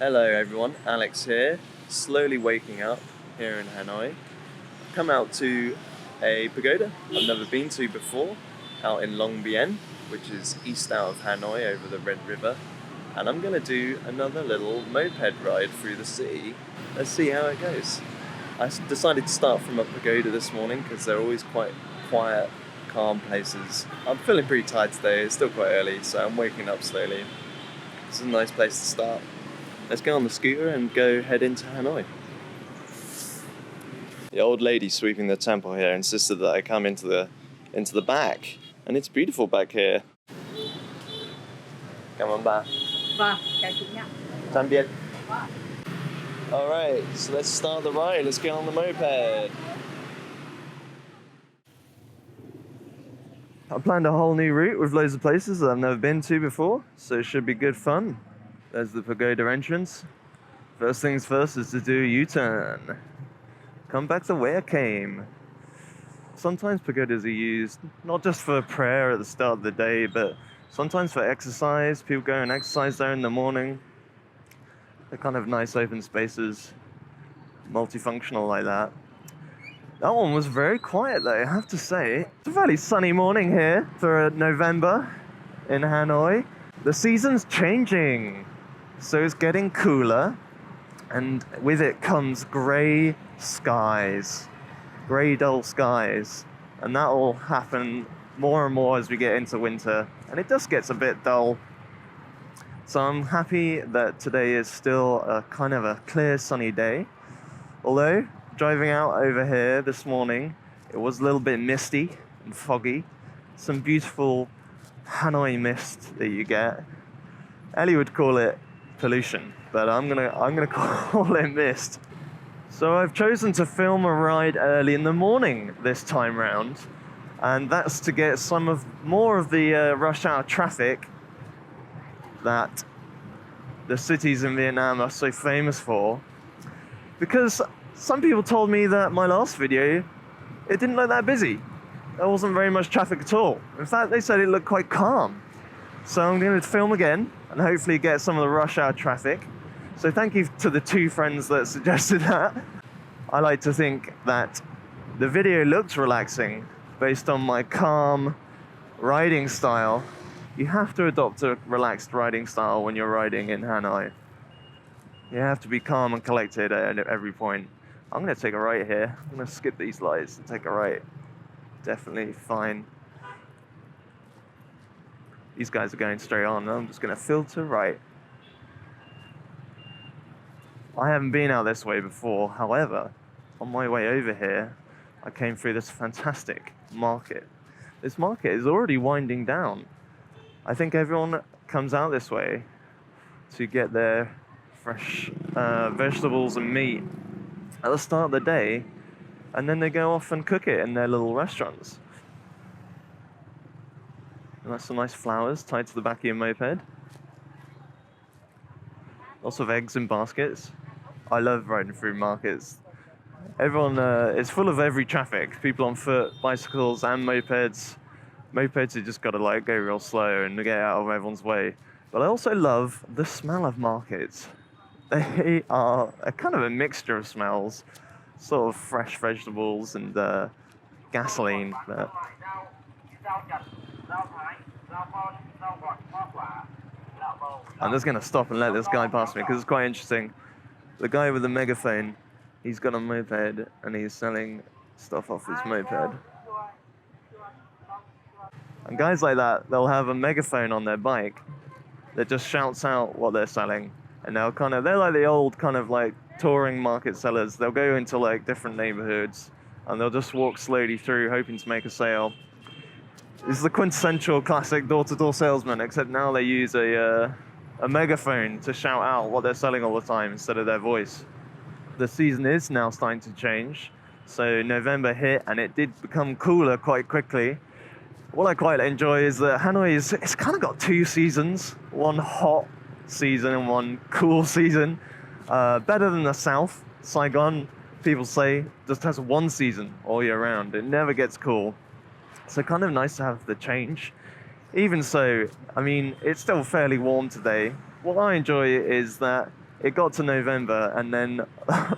Hello everyone, Alex here, slowly waking up here in Hanoi. I've come out to a pagoda I've never been to before, out in Long Bien, which is east out of Hanoi over the Red River. And I'm going to do another little moped ride through the city. Let's see how it goes. I decided to start from a pagoda this morning because they're always quite quiet, calm places. I'm feeling pretty tired today, it's still quite early, so I'm waking up slowly. It's a nice place to start. Let's go on the scooter and go head into Hanoi. The old lady sweeping the temple here insisted that I come into the back, and it's beautiful back here. Come on, ba. Vâng, chào chị nha. Tạm biệt. Alright, so let's start the ride. Let's get on the moped. I planned a whole new route with loads of places that I've never been to before, so it should be good fun. There's the pagoda entrance. First things first is to do a U-turn. Come back the way I came. Sometimes pagodas are used not just for prayer at the start of the day, but sometimes for exercise. People go and exercise there in the morning. They're kind of nice open spaces, multifunctional like that. That one was very quiet though, I have to say. It's a fairly sunny morning here for November in Hanoi. The season's changing. So it's getting cooler, and with it comes grey skies, grey dull skies, and that will happen more and more as we get into winter, and it just gets a bit dull. So I'm happy that today is still a kind of a clear sunny day, although driving out over here this morning, it was a little bit misty and foggy. Some beautiful Hanoi mist that you get. Ellie would call it pollution, but I'm gonna call it mist. So I've chosen to film a ride early in the morning this time round, and that's to get more of the rush hour traffic that the cities in Vietnam are so famous for. Because some people told me that my last video, it didn't look that busy. There wasn't very much traffic at all. In fact, they said it looked quite calm. So I'm going to film again and hopefully get some of the rush hour traffic. So thank you to the two friends that suggested that. I like to think that the video looks relaxing based on my calm riding style. You have to adopt a relaxed riding style when you're riding in Hanoi. You have to be calm and collected at every point. I'm going to take a right here. I'm going to skip these lights and take a right. Definitely fine. These guys are going straight on. I'm just going to filter right. I haven't been out this way before. However, on my way over here, I came through this fantastic market. This market is already winding down. I think everyone comes out this way to get their fresh vegetables and meat at the start of the day, and then they go off and cook it in their little restaurants. And that's some nice flowers tied to the back of your moped. Lots of eggs in baskets. I love riding through markets. Everyone is full of every traffic. People on foot, bicycles and mopeds. Mopeds, you just gotta like go real slow and get out of everyone's way. But I also love the smell of markets. They are a kind of a mixture of smells. Sort of fresh vegetables and gasoline. I'm just going to stop and let this guy pass me because it's quite interesting. The guy with the megaphone, he's got a moped and he's selling stuff off his moped. And guys like that, they'll have a megaphone on their bike that just shouts out what they're selling. And they're like the old kind of like touring market sellers. They'll go into like different neighborhoods and they'll just walk slowly through hoping to make a sale. This is the quintessential classic door-to-door salesman, except now they use a megaphone to shout out what they're selling all the time instead of their voice. The season is now starting to change. So November hit and it did become cooler quite quickly. What I quite enjoy is that Hanoi it's kind of got two seasons, one hot season and one cool season. Better than the south. Saigon, people say, just has one season all year round. It never gets cool. So kind of nice to have the change. Even so, I mean, it's still fairly warm today. What I enjoy is that it got to November, and then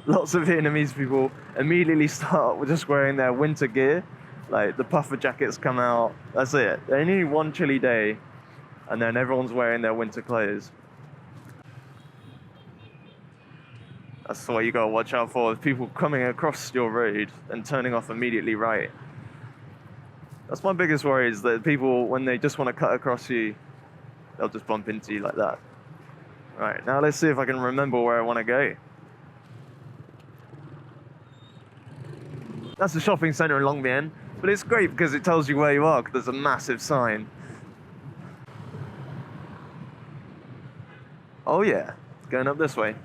lots of Vietnamese people immediately start just wearing their winter gear. Like the puffer jackets come out. That's it. They need one chilly day, and then everyone's wearing their winter clothes. That's what you gotta watch out for, people coming across your road and turning off immediately right. That's my biggest worry, is that people, when they just want to cut across you, they'll just bump into you like that. Right, now let's see if I can remember where I want to go. That's the shopping centre in Long Bien, but it's great because it tells you where you are, because there's a massive sign. Oh yeah, it's going up this way.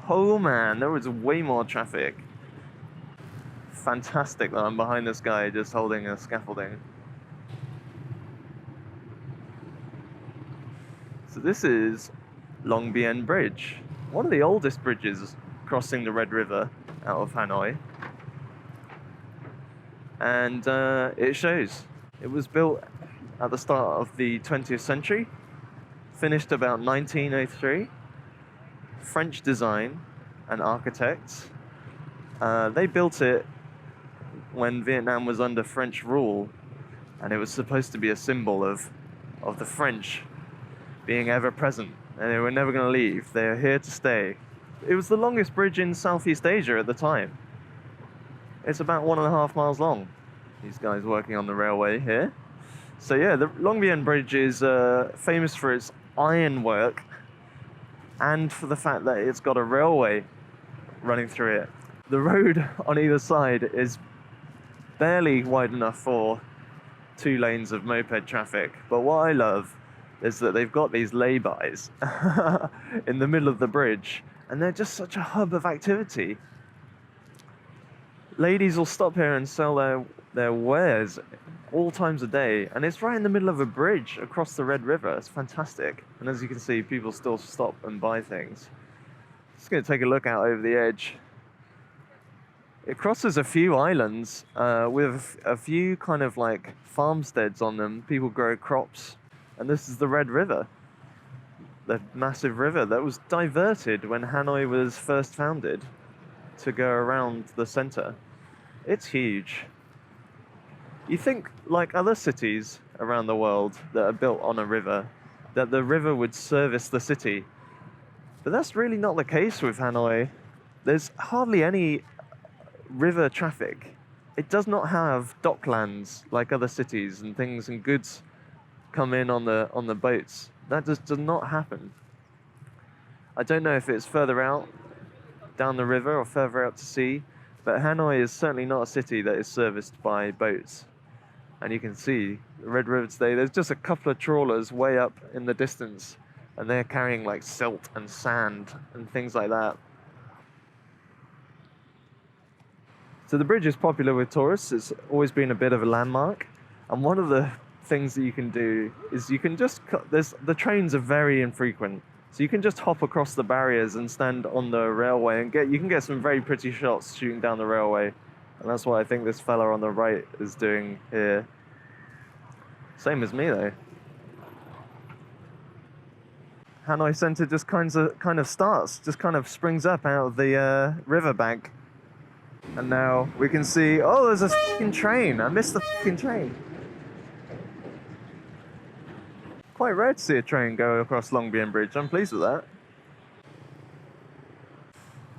Oh man, there was way more traffic. Fantastic that I'm behind this guy just holding a scaffolding. So this is Long Bien Bridge, one of the oldest bridges crossing the Red River out of Hanoi. And it shows. It was built at the start of the 20th century, finished about 1903. French design and architects. They built it when Vietnam was under French rule, and it was supposed to be a symbol of the French being ever present, and they were never going to leave. They are here to stay. It was the longest bridge in Southeast Asia at the time. It's about 1.5 miles long. These guys working on the railway here. So yeah, the Long Bien Bridge is famous for its ironwork and for the fact that it's got a railway running through it. The road on either side is barely wide enough for 2 lanes of moped traffic, but what I love is that they've got these lay-bys in the middle of the bridge, and they're just such a hub of activity. Ladies will stop here and sell their wares all times a day, and it's right in the middle of a bridge across the Red River. It's fantastic. And as you can see, people still stop and buy things. Just going to take a look out over the edge. It crosses a few islands with a few kind of like farmsteads on them. People grow crops. And this is the Red River, the massive river that was diverted when Hanoi was first founded to go around the center. It's huge. You think, like other cities around the world that are built on a river, that the river would service the city. But that's really not the case with Hanoi. There's hardly any river traffic. It does not have docklands like other cities, and things and goods come in on the boats. That just does not happen. I don't know if it's further out down the river or further out to sea, but Hanoi is certainly not a city that is serviced by boats. And you can see the Red River today, there's just a couple of trawlers way up in the distance, and they're carrying like silt and sand and things like that. So the bridge is popular with tourists. It's always been a bit of a landmark. And one of the things that you can do is you can just the trains are very infrequent, so you can just hop across the barriers and stand on the railway and you can get some very pretty shots shooting down the railway, and that's what I think this fella on the right is doing here. Same as me though. Hanoi Center just kind of starts, just kind of springs up out of the riverbank, and now we can see, oh, there's a fucking train. I missed the fucking train. Quite rare to see a train go across Long Bien Bridge. I'm pleased with that.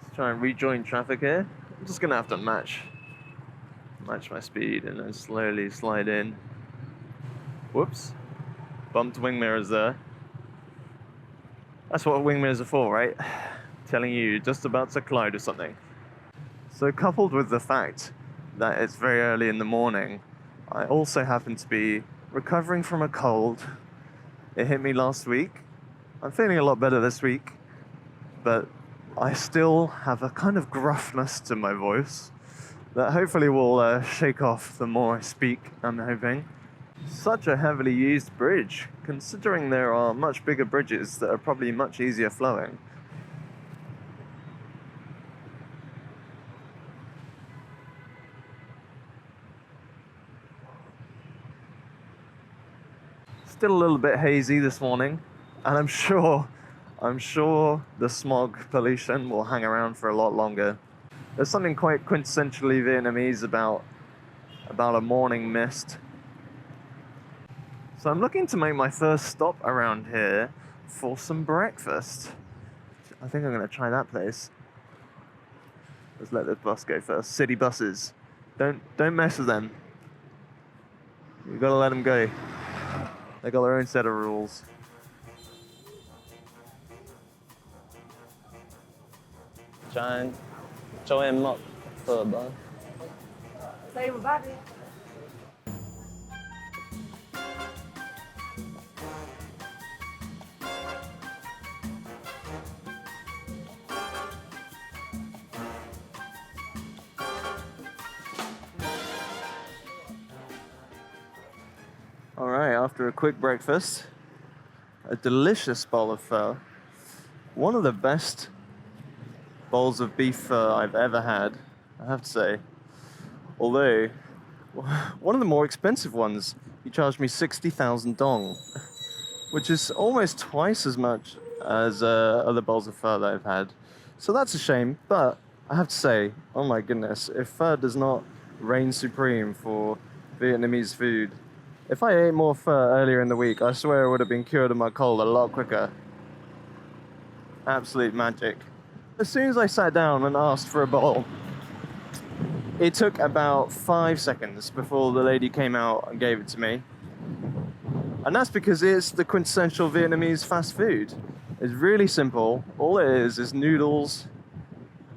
Let's try and rejoin traffic here. I'm just gonna have to match my speed and then slowly slide in. Whoops. Bumped wing mirrors there. That's what wing mirrors are for, right? Telling you you're just about to collide with something. So coupled with the fact that it's very early in the morning, I also happen to be recovering from a cold. It hit me last week. I'm feeling a lot better this week, but I still have a kind of gruffness to my voice that hopefully will shake off the more I speak, I'm hoping. Such a heavily used bridge, considering there are much bigger bridges that are probably much easier flowing. Still a little bit hazy this morning, and I'm sure I'm sure the smog pollution will hang around for a lot longer. There's something quite quintessentially Vietnamese about a morning mist. So I'm looking to make my first stop around here for some breakfast. I think I'm gonna try that place. Let's let the bus go first. City buses. Don't mess with them. You gotta let them go. They got their own set of rules. Cho em mộng phở bơ. Đây một bát đi. Alright, after a quick breakfast, a delicious bowl of pho. One of the best bowls of beef pho I've ever had, I have to say. Although, one of the more expensive ones, he charged me 60,000 dong, which is almost twice as much as other bowls of pho that I've had. So that's a shame, but I have to say, oh my goodness, if pho does not reign supreme for Vietnamese food, if I ate more pho earlier in the week, I swear I would have been cured of my cold a lot quicker. Absolute magic. As soon as I sat down and asked for a bowl, it took about 5 seconds before the lady came out and gave it to me. And that's because it's the quintessential Vietnamese fast food. It's really simple. All it is noodles,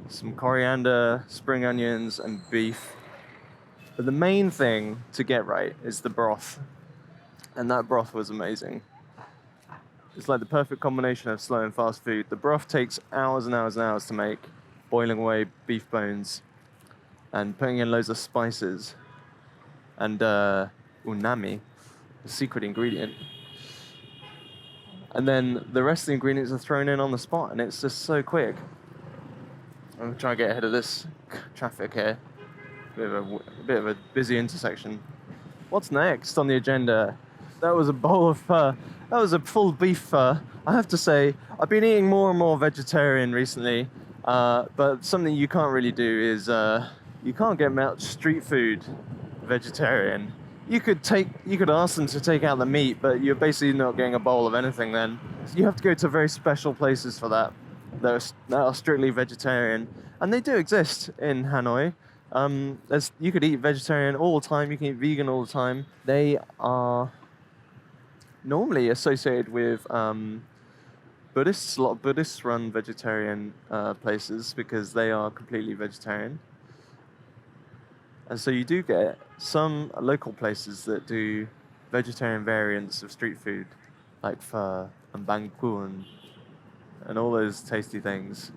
some coriander, spring onions, and beef. But the main thing to get right is the broth. And that broth was amazing. It's like the perfect combination of slow and fast food. The broth takes hours and hours and hours to make, boiling away beef bones and putting in loads of spices and unami, the secret ingredient. And then the rest of the ingredients are thrown in on the spot, and it's just so quick. I'm gonna try and get ahead of this traffic here. Bit of a busy intersection. What's next on the agenda? That was a bowl of pho. That was a full beef pho. I have to say, I've been eating more and more vegetarian recently, but something you can't really do is you can't get much street food vegetarian. You could ask them to take out the meat, but you're basically not getting a bowl of anything then. So you have to go to very special places for that that are strictly vegetarian, and they do exist in Hanoi. You could eat vegetarian all the time, you can eat vegan all the time. They are normally associated with Buddhists. A lot of Buddhists run vegetarian places because they are completely vegetarian. And so you do get some local places that do vegetarian variants of street food, like pho and bang kuon and all those tasty things.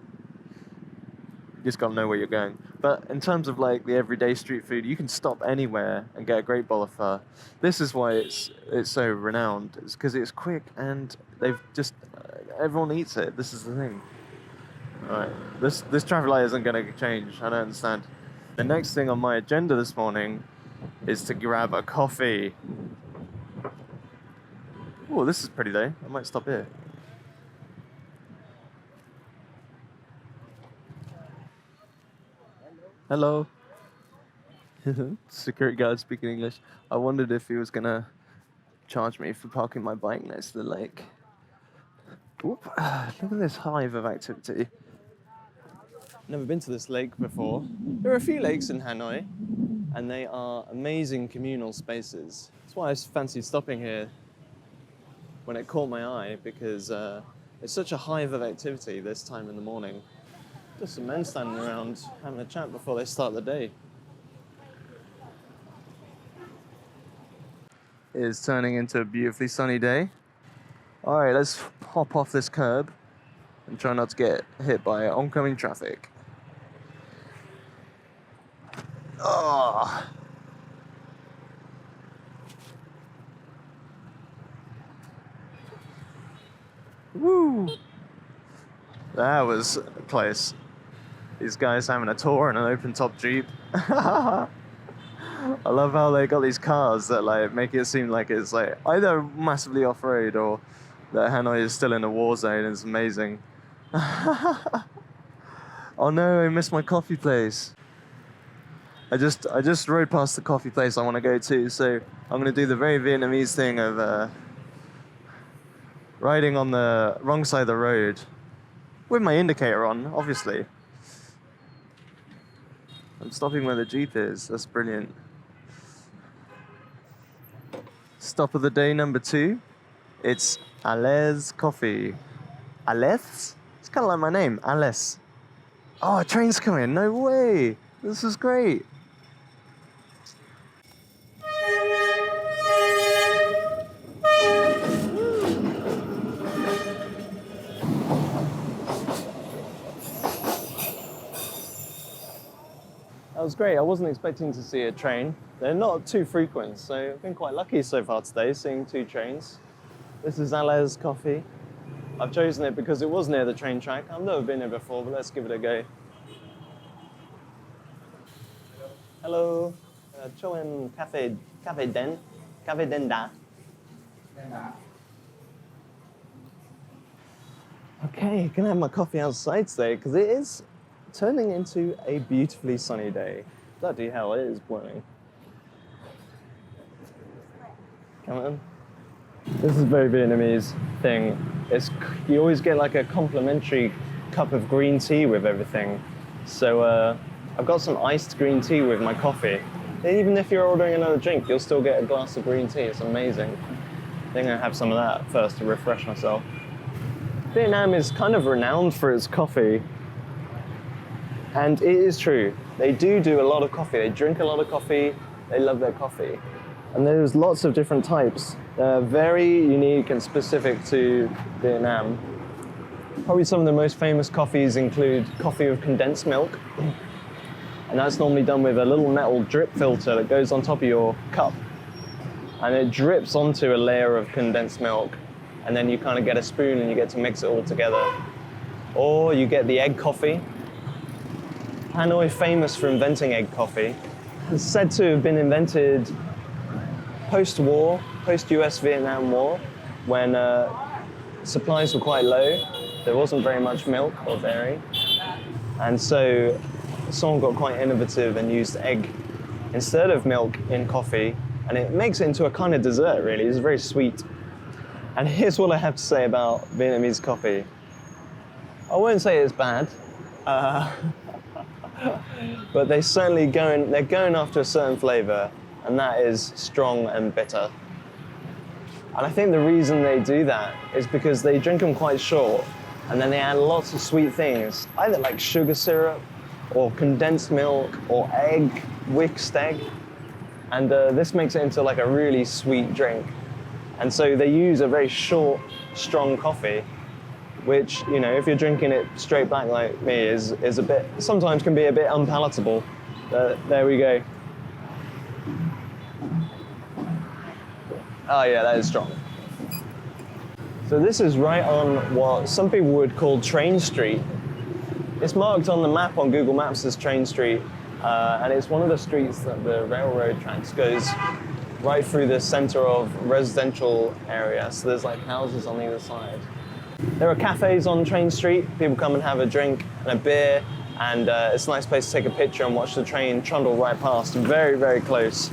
You just gotta know where you're going. But in terms of like the everyday street food, you can stop anywhere and get a great bowl of pho. This is why it's so renowned. It's because it's quick and they've just everyone eats it. This is the thing. All right, this traffic light isn't gonna change. I don't understand. The next thing on my agenda this morning is to grab a coffee. Oh, this is pretty though. I might stop here. Hello. Security guard speaking English. I wondered if he was gonna charge me for parking my bike next to the lake. Whoop. Look at this hive of activity. Never been to this lake before. There are a few lakes in Hanoi, and they are amazing communal spaces. That's why I fancied stopping here when it caught my eye, because it's such a hive of activity this time in the morning. Just some men standing around having a chat before they start the day. It is turning into a beautifully sunny day. All right, let's hop off this curb and try not to get hit by oncoming traffic. Oh. Woo! That was close. These guys having a tour in an open-top Jeep. I love how they got these cars that like make it seem like it's like either massively off-road or that Hanoi is still in a war zone is amazing. Oh no, I missed my coffee place. I just rode past the coffee place I want to go to, so I'm gonna do the very Vietnamese thing of riding on the wrong side of the road with my indicator on, obviously. I'm stopping where the Jeep is. That's brilliant. Stop of the day number 2. It's Alès Coffee. Alès? It's kind of like my name, Alès. Oh, a train's coming. No way. This is great. That was great. I wasn't expecting to see a train. They're not too frequent, so I've been quite lucky so far today, seeing 2 trains. This is Alès Coffee. I've chosen it because it was near the train track. I've never been here before, but let's give it a go. Hello. Cho em café den đã. Okay, gonna have my coffee outside today because it is turning into a beautifully sunny day. Bloody hell, it is blowing. Come on. This is a very Vietnamese thing. You always get like a complimentary cup of green tea with everything. So I've got some iced green tea with my coffee. Even if you're ordering another drink, you'll still get a glass of green tea. It's amazing. I think I'm gonna have some of that first to refresh myself. Vietnam is kind of renowned for its coffee. And it is true. They do a lot of coffee. They drink a lot of coffee. They love their coffee. And there's lots of different types. They're very unique and specific to Vietnam. Probably some of the most famous coffees include coffee with condensed milk. And that's normally done with a little metal drip filter that goes on top of your cup. And it drips onto a layer of condensed milk. And then you kind of get a spoon and you get to mix it all together. Or you get the egg coffee. Hanoi, famous for inventing egg coffee, is said to have been invented post-war, post-US-Vietnam War, when supplies were quite low. There wasn't very much milk or dairy. And so someone got quite innovative and used egg instead of milk in coffee, and it makes it into a kind of dessert, really. It's very sweet. And here's what I have to say about Vietnamese coffee. I won't say it's bad. But they're going after a certain flavor, and that is strong and bitter. And I think the reason they do that is because they drink them quite short, and then they add lots of sweet things, either like sugar syrup, or condensed milk, or egg, whisked egg. And this makes it into like a really sweet drink. And so they use a very short, strong coffee, which, you know, if you're drinking it straight black like me, is a bit, sometimes can be a bit unpalatable. There we go. Oh yeah, that is strong. So this is right on what some people would call Train Street. It's marked on the map on Google Maps as Train Street, and it's one of the streets that the railroad tracks goes right through the center of residential area. So there's like houses on either side. There are cafes on Train Street. People come and have a drink and a beer, and it's a nice place to take a picture and watch the train trundle right past. Very, very close.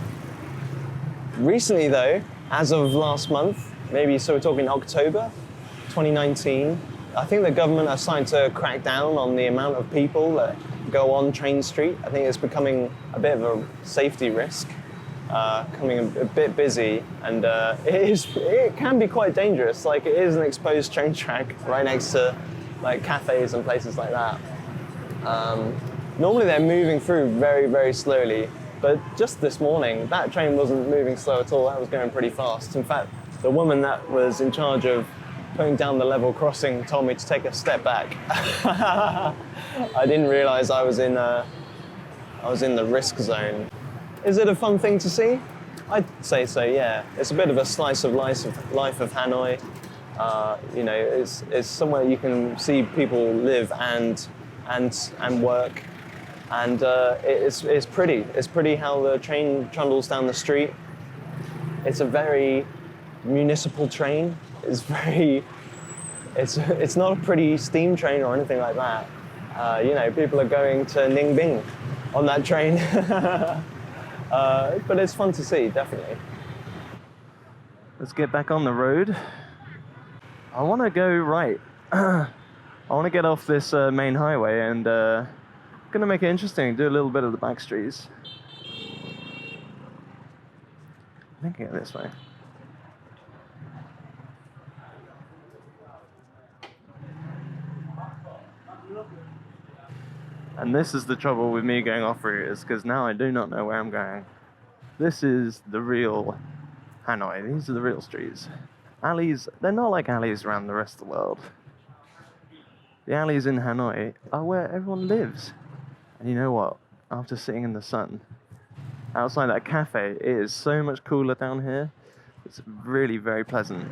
Recently though, as of last month, maybe, so we're talking October 2019, I think the government are starting to crack down on the amount of people that go on Train Street. I think it's becoming a bit of a safety risk. Coming a bit busy, and it can be quite dangerous. Like, it is an exposed train track right next to like cafes and places like that. Normally they're moving through very, very slowly, but just this morning that train wasn't moving slow at all. That was going pretty fast. In fact, the woman that was in charge of putting down the level crossing told me to take a step back. I didn't realize I was in the risk zone. Is it a fun thing to see? I'd say so, yeah. It's a bit of a slice of life of Hanoi. You know, it's somewhere you can see people live and work, and it's pretty. It's pretty how the train trundles down the street. It's a very municipal train is very, it's not a pretty steam train or anything like that. You know, people are going to Ninh Binh on that train. But it's fun to see, definitely. Let's get back on the road. I want to go right. I want to get off this main highway and going to make it interesting, do a little bit of the back streets. I think it this way. And this is the trouble with me going off-route, is because now I do not know where I'm going. This is the real Hanoi. These are the real streets. Alleys, they're not like alleys around the rest of the world. The alleys in Hanoi are where everyone lives. And you know what? After sitting in the sun, outside that cafe, it is so much cooler down here. It's really very pleasant.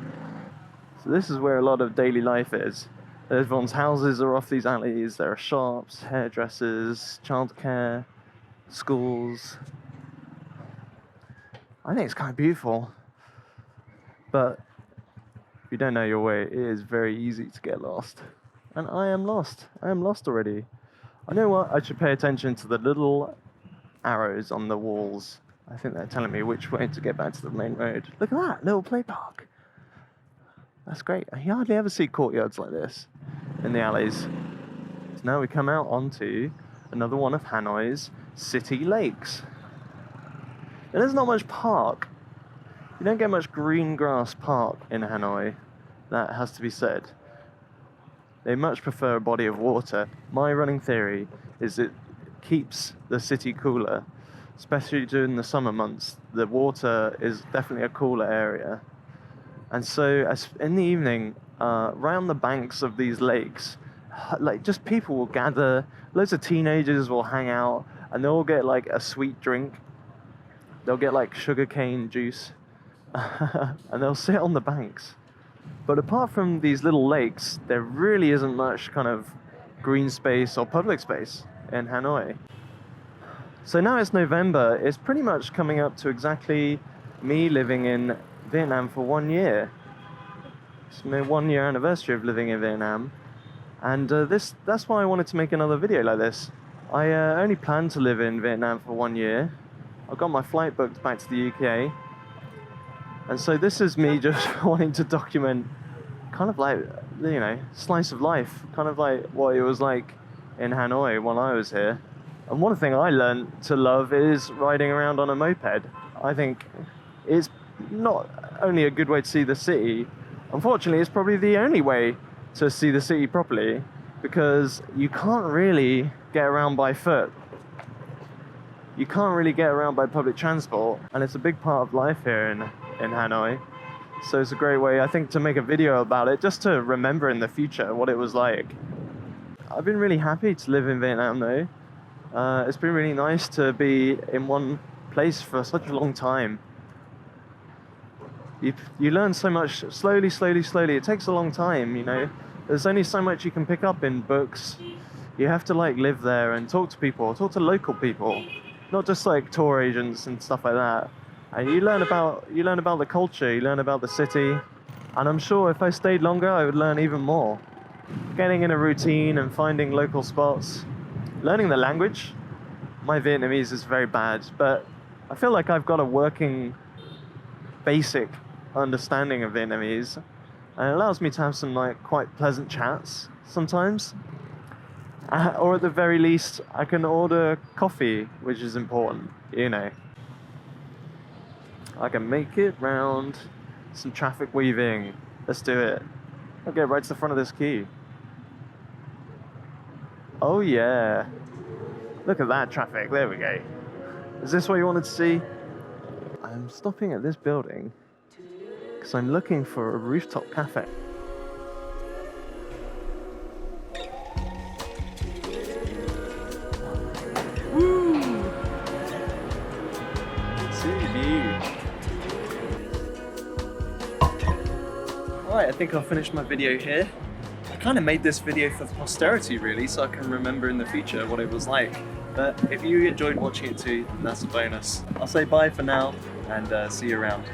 So this is where a lot of daily life is. Everyone's houses are off these alleys. There are shops, hairdressers, childcare, schools. I think it's kind of beautiful. But if you don't know your way, it is very easy to get lost. And I am lost. I am lost already. I know what? I should pay attention to the little arrows on the walls. I think they're telling me which way to get back to the main road. Look at that little play park. That's great. You hardly ever see courtyards like this in the alleys. So now we come out onto another one of Hanoi's city lakes. And there's not much park. You don't get much green grass park in Hanoi. That has to be said. They much prefer a body of water. My running theory is it keeps the city cooler, especially during the summer months. The water is definitely a cooler area. And so in the evening, right on the banks of these lakes, like just people will gather, loads of teenagers will hang out, and they'll get like a sweet drink. They'll get like sugarcane juice, and they'll sit on the banks. But apart from these little lakes, there really isn't much kind of green space or public space in Hanoi. So now it's November, it's pretty much coming up to exactly me living in Vietnam for 1 year. It's my 1 year anniversary of living in Vietnam. And that's why I wanted to make another video like this. I only planned to live in Vietnam for 1 year. I've got my flight booked back to the UK. And so this is me just wanting to document kind of like, you know, slice of life, kind of like what it was like in Hanoi when I was here. And one thing I learned to love is riding around on a moped. I think it's not only a good way to see the city, unfortunately it's probably the only way to see the city properly, because you can't really get around by foot. You can't really get around by public transport, and it's a big part of life here in Hanoi. So it's a great way, I think, to make a video about it, just to remember in the future what it was like. I've been really happy to live in Vietnam though. It's been really nice to be in one place for such a long time. You learn so much slowly. It takes a long time, you know. There's only so much you can pick up in books. You have to like live there and talk to people, talk to local people, not just like tour agents and stuff like that. And you learn about the culture, you learn about the city, and I'm sure if I stayed longer, I would learn even more. Getting in a routine and finding local spots, learning the language. My Vietnamese is very bad, but I feel like I've got a working, basic understanding of Vietnamese, and it allows me to have some like quite pleasant chats sometimes. Or at the very least, I can order coffee, which is important, you know. I can make it round some traffic weaving. Let's do it. I'll get right to the front of this quay. Oh yeah. Look at that traffic, there we go. Is this what you wanted to see? I'm stopping at this building because I'm looking for a rooftop cafe. Woo! See the view. Alright, I think I'll finish my video here. I kind of made this video for posterity really, so I can remember in the future what it was like. But if you enjoyed watching it too, then that's a bonus. I'll say bye for now, and see you around.